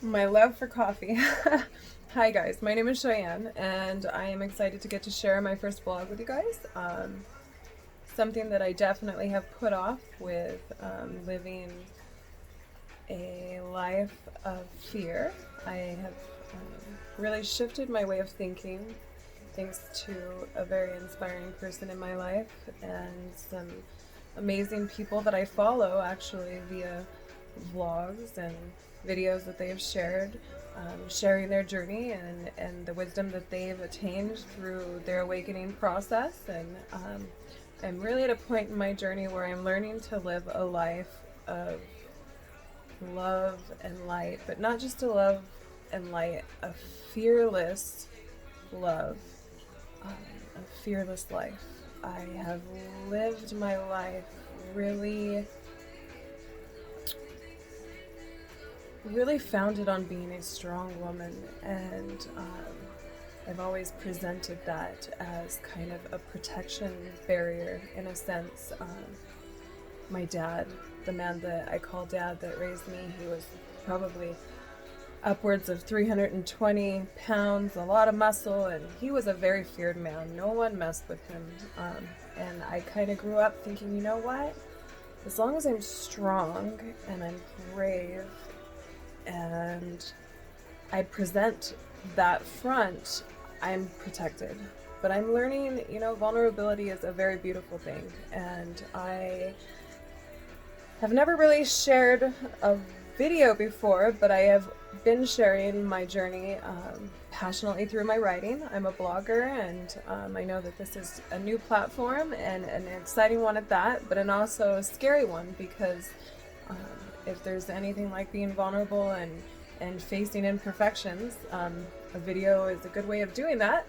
My love for coffee. Hi guys, my name is Cheyanne and I am excited to get to share my first vlog with you guys. Something that I definitely have put off with living a life of fear. I have really shifted my way of thinking thanks to a very inspiring person in my life and some amazing people that I follow actually via vlogs and videos that they have shared, sharing their journey and the wisdom that they've attained through their awakening process. And I'm really at a point in my journey where I'm learning to live a life of love and light, but not just a love and light, a fearless love, a fearless life. I have lived my life really founded on being a strong woman, and I've always presented that as kind of a protection barrier in a sense. My dad, the man that I call dad that raised me, he was probably upwards of 320 pounds, a lot of muscle, and he was a very feared man. No one messed with him. And I kind of grew up thinking, you know what? As long as I'm strong and I'm brave and I present that front, I'm protected. But I'm learning, vulnerability is a very beautiful thing. And I have never really shared a video before, but I have been sharing my journey passionately through my writing. I'm a blogger, and I know that this is a new platform and an exciting one at that, but also a scary one because if there's anything like being vulnerable and facing imperfections, a video is a good way of doing that.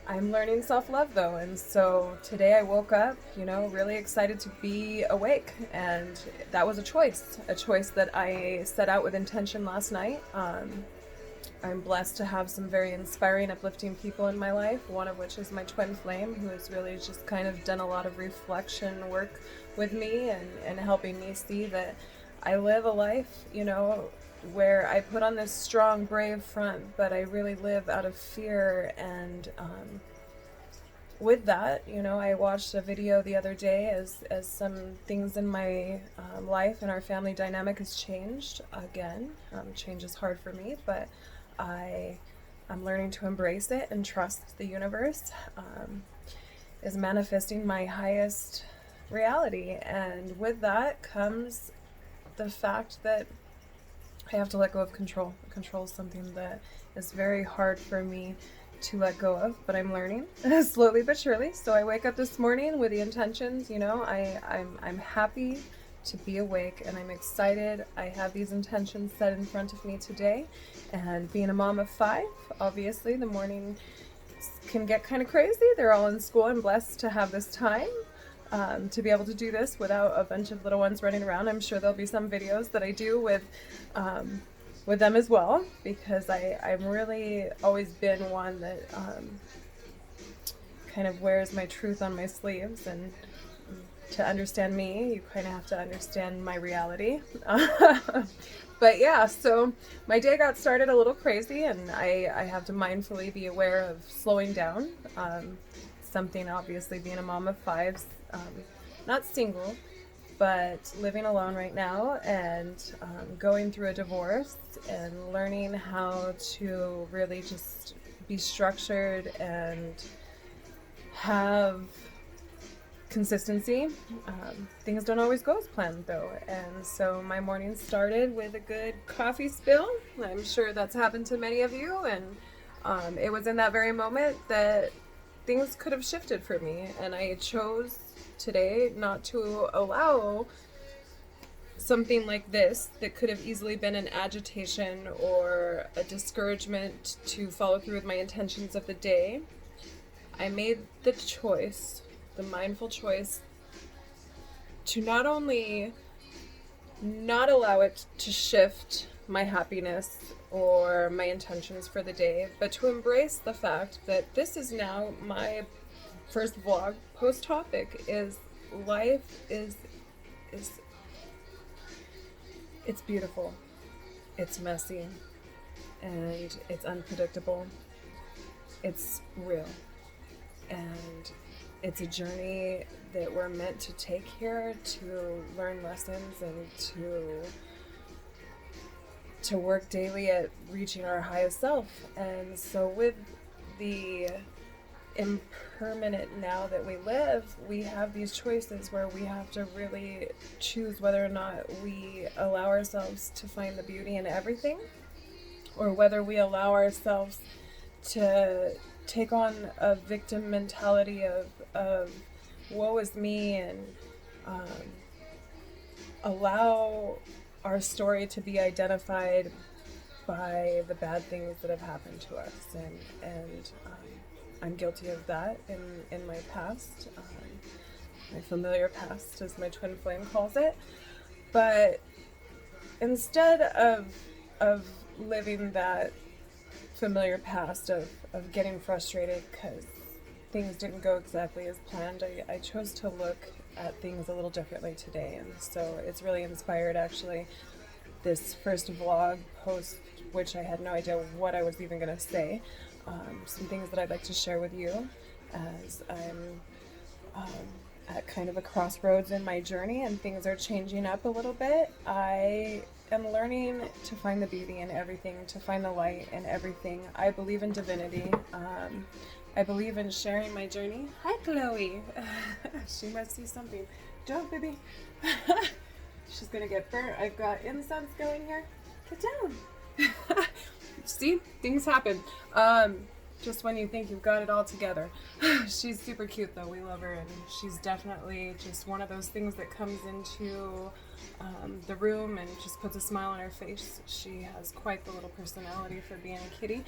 I'm learning self-love though, and so today I woke up, really excited to be awake, and that was a choice that I set out with intention last night. I'm blessed to have some very inspiring, uplifting people in my life, one of which is my twin flame, who has really just kind of done a lot of reflection work with me and helping me see that I live a life, where I put on this strong, brave front, but I really live out of fear. And with that, I watched a video the other day as some things in my life and our family dynamic has changed again. Change is hard for me, but I'm learning to embrace it and trust the universe is manifesting my highest reality. And with that comes the fact that I have to let go of control. Control is something that is very hard for me to let go of, but I'm learning slowly but surely. So I wake up this morning with the intentions, I'm happy to be awake and I'm excited. I have these intentions set in front of me today, and being a mom of 5, obviously the morning can get kind of crazy. They're all in school. I'm blessed to have this time to be able to do this without a bunch of little ones running around. I'm sure there'll be some videos that I do with them as well, because I've really always been one that kind of wears my truth on my sleeves, and to understand me, you kind of have to understand my reality. But yeah, so my day got started a little crazy, and I have to mindfully be aware of slowing down. Something, obviously, being a mom of 5, not single, but living alone right now, and going through a divorce and learning how to really just be structured and have consistency. Things don't always go as planned though, and so my morning started with a good coffee spill. I'm sure that's happened to many of you, and it was in that very moment that things could have shifted for me, and I chose today not to allow something like this that could have easily been an agitation or a discouragement to follow through with my intentions of the day. I made the choice, the mindful choice, to not only not allow it to shift my happiness or my intentions for the day, but to embrace the fact that this is now my first vlog post topic is life is it's beautiful, it's messy, and it's unpredictable. It's real, and it's a journey that we're meant to take here to learn lessons and to work daily at reaching our highest self. And so with the impermanent now that we live, we have these choices where we have to really choose whether or not we allow ourselves to find the beauty in everything, or whether we allow ourselves to take on a victim mentality of woe is me, and allow our story to be identified by the bad things that have happened to us. And I'm guilty of that in my past, my familiar past, as my twin flame calls it. But instead of living that familiar past of getting frustrated because things didn't go exactly as planned, I chose to look at things a little differently today. And so it's really inspired, actually, this first vlog post, which I had no idea what I was even going to say. Some things that I'd like to share with you as I'm at kind of a crossroads in my journey and things are changing up a little bit. I am learning to find the beauty in everything, to find the light in everything. I believe in divinity. I believe in sharing my journey. Hi, Chloe. She must see something. Don't, baby. She's gonna get burnt. I've got incense going here. Get down. See, things happen. Just when you think you've got it all together. She's super cute though. We love her, and she's definitely just one of those things that comes into the room and just puts a smile on her face. She has quite the little personality for being a kitty.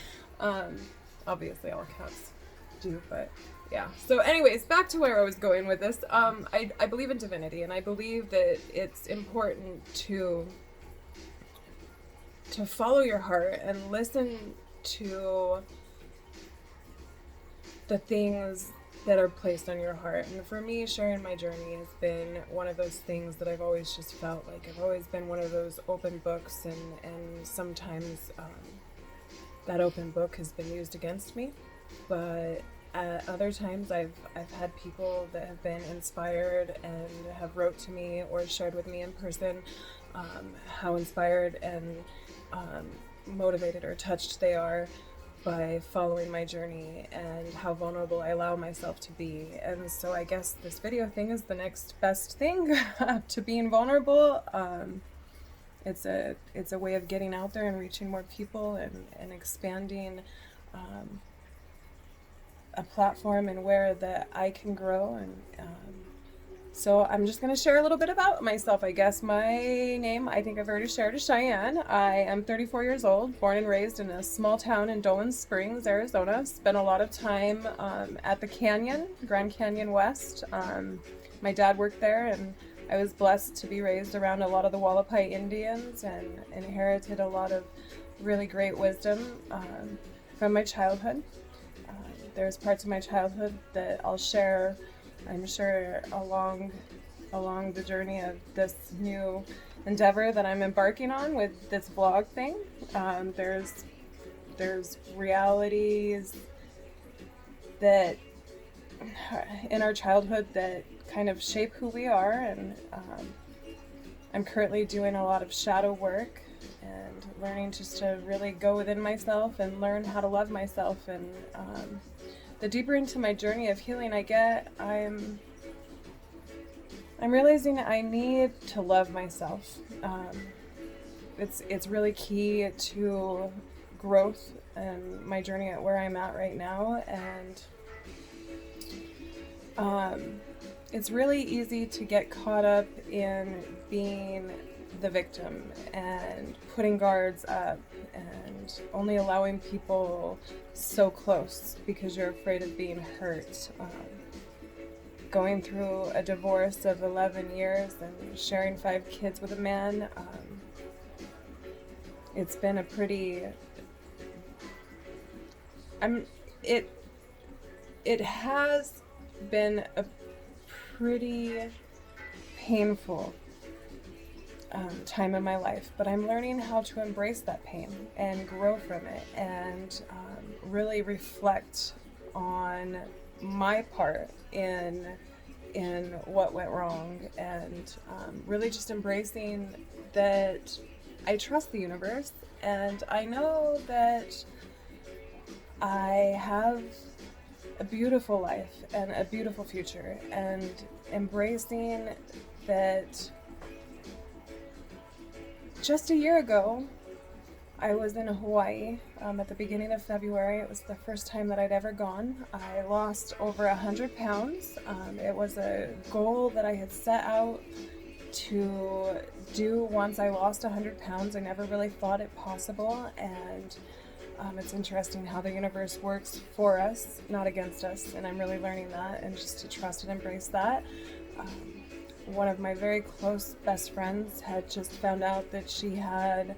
Obviously all cats do, but yeah. So anyways, back to where I was going with this. I believe in divinity, and I believe that it's important to follow your heart and listen to the things that are placed on your heart. And for me, sharing my journey has been one of those things that I've always just felt like I've always been one of those open books, and sometimes that open book has been used against me. But at other times I've had people that have been inspired and have wrote to me or shared with me in person how inspired and motivated or touched they are by following my journey, and how vulnerable I allow myself to be. And so I guess this video thing is the next best thing to being vulnerable. It's a way of getting out there and reaching more people and expanding a platform and where that I can grow. And so I'm just going to share a little bit about myself, I guess. My name, I think I've already shared, is Cheyanne. I am 34 years old, born and raised in a small town in Dolan Springs, Arizona. Spent a lot of time at the canyon, Grand Canyon West. My dad worked there, and I was blessed to be raised around a lot of the Wallapai Indians and inherited a lot of really great wisdom from my childhood. There's parts of my childhood that I'll share, I'm sure, along the journey of this new endeavor that I'm embarking on with this vlog thing. There's realities that in our childhood that kind of shape who we are, and I'm currently doing a lot of shadow work and learning just to really go within myself and learn how to love myself. And the deeper into my journey of healing I get, I'm realizing I need to love myself. It's really key to growth and my journey at where I'm at right now. And it's really easy to get caught up in being the victim and putting guards up and only allowing people so close because you're afraid of being hurt. Going through a divorce of 11 years and sharing 5 kids with a man, it's been a pretty... It has been a pretty painful time in my life, but I'm learning how to embrace that pain and grow from it, and really reflect on my part in what went wrong, and really just embracing that I trust the universe, and I know that I have a beautiful life and a beautiful future, and embracing that. Just a year ago, I was in Hawaii at the beginning of February. It was the first time that I'd ever gone. I lost over 100 pounds. It was a goal that I had set out to do once I lost 100 pounds. I never really thought it possible, and it's interesting how the universe works for us, not against us, and I'm really learning that, and just to trust and embrace that. One of my very close best friends had just found out that she had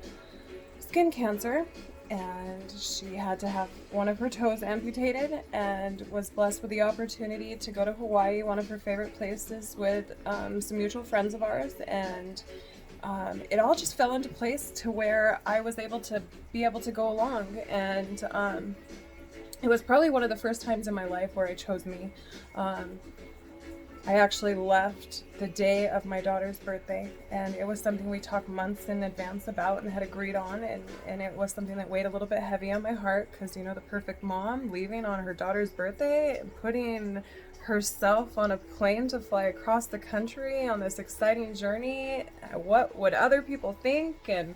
skin cancer, and she had to have one of her toes amputated, and was blessed with the opportunity to go to Hawaii, one of her favorite places, with some mutual friends of ours, and it all just fell into place to where I was able to go along, and it was probably one of the first times in my life where I chose me. I actually left the day of my daughter's birthday, and it was something we talked months in advance about and had agreed on, and it was something that weighed a little bit heavy on my heart, because, you know, the perfect mom leaving on her daughter's birthday and putting herself on a plane to fly across the country on this exciting journey. What would other people think? And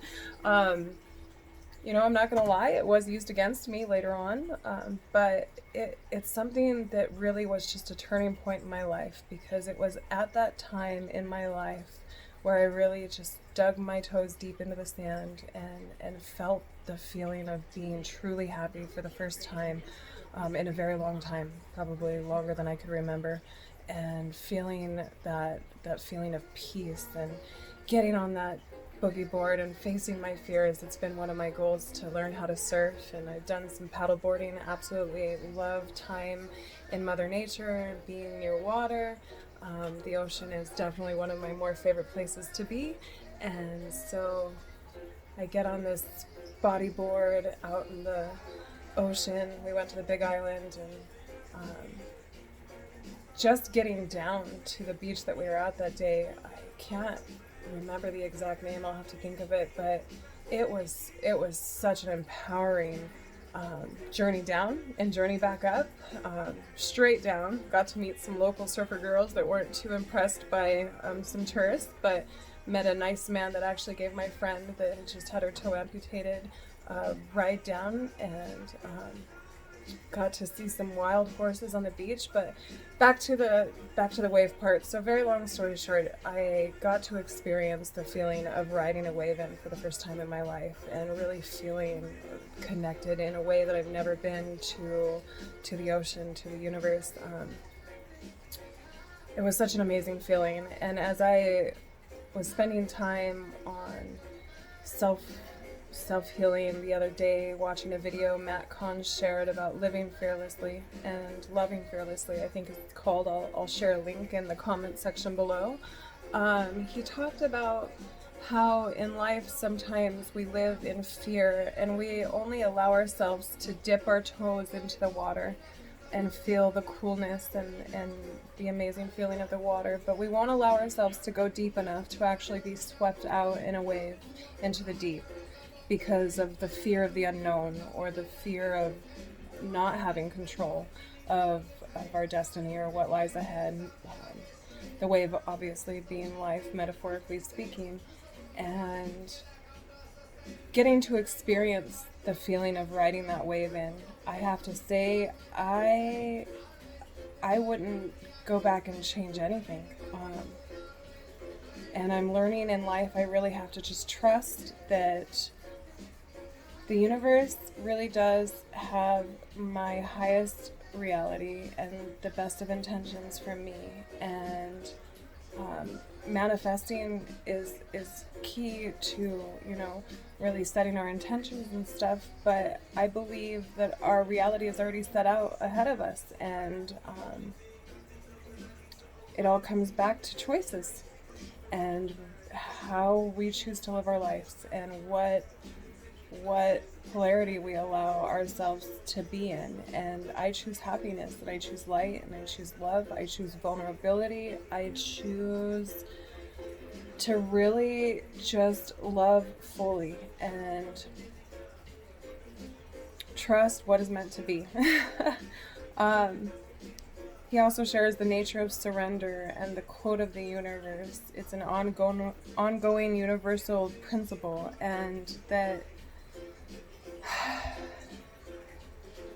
you know, I'm not gonna lie, it was used against me later on, but it's something that really was just a turning point in my life, because it was at that time in my life where I really just dug my toes deep into the sand and felt the feeling of being truly happy for the first time in a very long time, probably longer than I could remember, and feeling that feeling of peace, and getting on that boogie board and facing my fears. It's been one of my goals to learn how to surf, and I've done some paddle boarding. Absolutely love time in Mother Nature, being near water. The ocean is definitely one of my more favorite places to be, and so I get on this bodyboard out in the ocean. We went to the Big Island, and just getting down to the beach that we were at that day, I can't remember the exact name, I'll have to think of it, but it was such an empowering journey down and journey back up, straight down. Got to meet some local surfer girls that weren't too impressed by some tourists, but met a nice man that actually gave my friend that had just had her toe amputated ride down, and got to see some wild horses on the beach. But back to the wave part. So very long story short, I got to experience the feeling of riding a wave in for the first time in my life, and really feeling connected in a way that I've never been to the ocean, to the universe. It was such an amazing feeling, and as I was spending time on self-healing the other day, watching a video Matt Kahn shared about living fearlessly and loving fearlessly, I think it's called. I'll share a link in the comment section below. He talked about how in life sometimes we live in fear, and we only allow ourselves to dip our toes into the water and feel the coolness and the amazing feeling of the water, but we won't allow ourselves to go deep enough to actually be swept out in a wave into the deep, because of the fear of the unknown, or the fear of not having control of our destiny or what lies ahead. The wave obviously being life, metaphorically speaking, and getting to experience the feeling of riding that wave in. I have to say, I wouldn't go back and change anything. And I'm learning in life, I really have to just trust that the universe really does have my highest reality and the best of intentions for me, and manifesting is key to, you know, really setting our intentions and stuff, but I believe that our reality is already set out ahead of us, and it all comes back to choices and how we choose to live our lives and what polarity we allow ourselves to be in. And I choose happiness, and I choose light, and I choose love, I choose vulnerability, I choose to really just love fully and trust what is meant to be. He also shares the nature of surrender and the quote of the universe. It's an ongoing universal principle, and that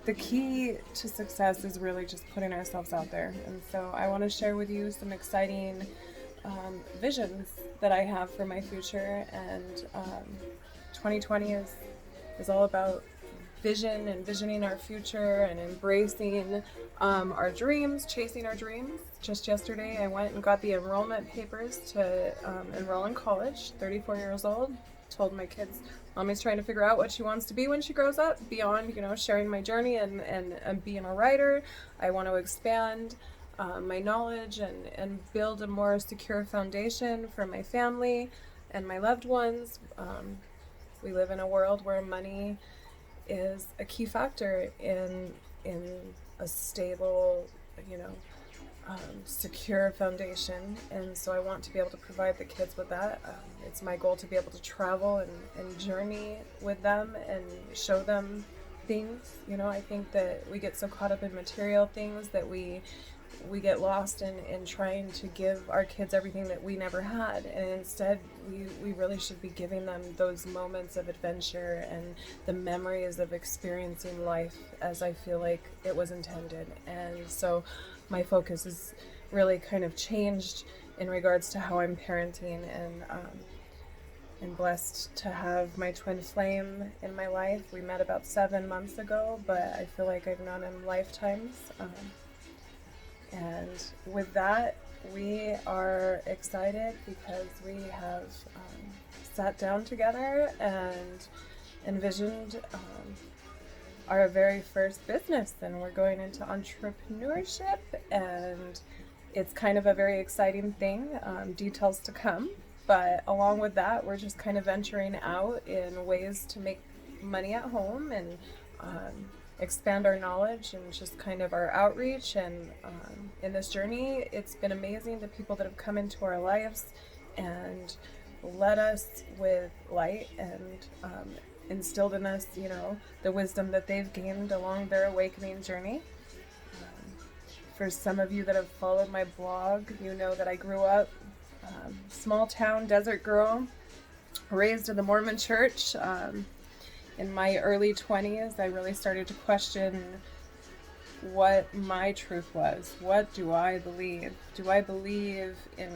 the key to success is really just putting ourselves out there. And so I want to share with you some exciting visions that I have for my future. And 2020 is all about vision and visioning our future and embracing our dreams, chasing our dreams. Just yesterday, I went and got the enrollment papers to enroll in college. 34 years old. Told my kids, Mommy's trying to figure out what she wants to be when she grows up, beyond, sharing my journey and being a writer. I want to expand my knowledge and build a more secure foundation for my family and my loved ones. We live in a world where money is a key factor in a stable, secure foundation, and so I want to be able to provide the kids with that. It's my goal to be able to travel and journey with them and show them things. I think that we get so caught up in material things that we get lost in trying to give our kids everything that we never had, and instead we really should be giving them those moments of adventure and the memories of experiencing life as I feel like it was intended. And so my focus is really kind of changed in regards to how I'm parenting, and blessed to have my twin flame in my life. We met about 7 months ago, but I feel like I've known him lifetimes. And with that, we are excited because we have sat down together and envisioned our very first business, and we're going into entrepreneurship, and it's kind of a very exciting thing. Details to come, but along with that, we're just kind of venturing out in ways to make money at home and expand our knowledge and just kind of our outreach. And in this journey, it's been amazing, the people that have come into our lives and led us with light and instilled in us, the wisdom that they've gained along their awakening journey. For some of you that have followed my blog, you know that I grew up small town desert girl, raised in the Mormon church. In my early 20s, I really started to question what my truth was. What do I believe? Do I believe in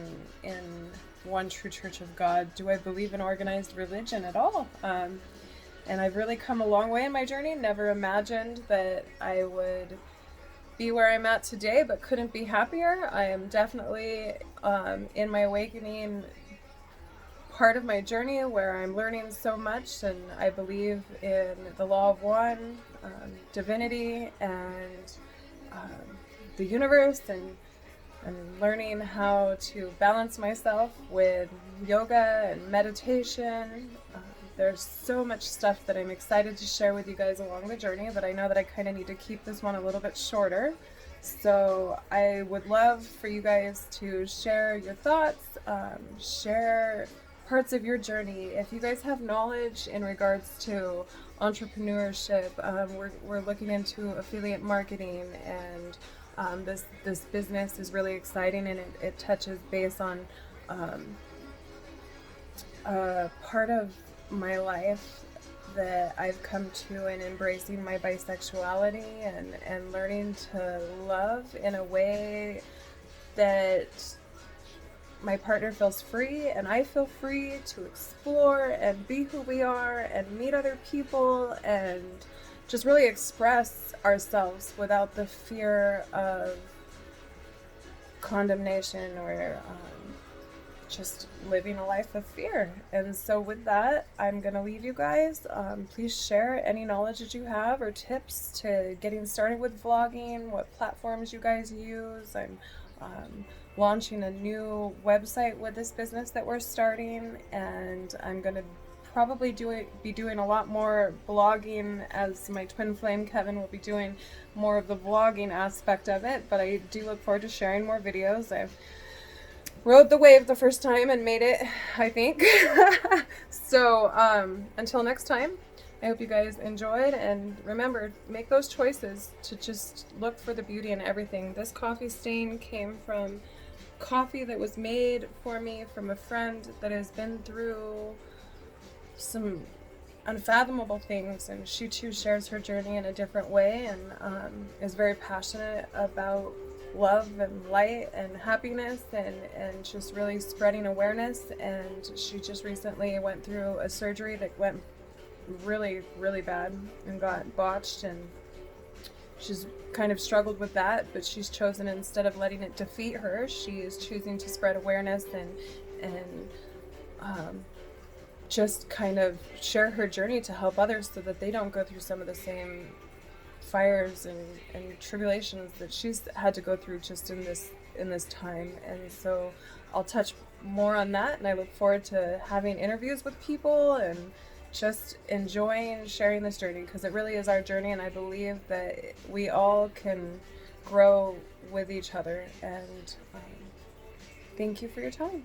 one true church of God? Do I believe in organized religion at all? And I've really come a long way in my journey. Never imagined that I would be where I'm at today, but couldn't be happier. I am definitely in my awakening part of my journey where I'm learning so much, and I believe in the law of one, divinity, and the universe, and learning how to balance myself with yoga and meditation. There's so much stuff that I'm excited to share with you guys along the journey, but I know that I kind of need to keep this one a little bit shorter. So I would love for you guys to share your thoughts, share parts of your journey. If you guys have knowledge in regards to entrepreneurship, we're looking into affiliate marketing, and this business is really exciting, and it touches base on part of my life that I've come to in embracing my bisexuality and learning to love in a way that my partner feels free and I feel free to explore and be who we are and meet other people and just really express ourselves without the fear of condemnation or just living a life of fear. And so with that, I'm going to leave you guys. Please share any knowledge that you have or tips to getting started with vlogging, what platforms you guys use. I'm launching a new website with this business that we're starting, and I'm going to probably be doing a lot more blogging, as my twin flame Kevin will be doing more of the vlogging aspect of it, but I do look forward to sharing more videos. I've rode the wave the first time and made it, I think. So until next time, I hope you guys enjoyed, and remember, make those choices to just look for the beauty in everything. This coffee stain came from coffee that was made for me from a friend that has been through some unfathomable things, and she too shares her journey in a different way, and is very passionate about love and light and happiness, and just really spreading awareness. And she just recently went through a surgery that went really, really bad and got botched, and she's kind of struggled with that, but she's chosen, instead of letting it defeat her, she is choosing to spread awareness and just kind of share her journey to help others so that they don't go through some of the same fires and tribulations that she's had to go through just in this time. And so I'll touch more on that, and I look forward to having interviews with people and just enjoying sharing this journey, because it really is our journey, and I believe that we all can grow with each other. And thank you for your time.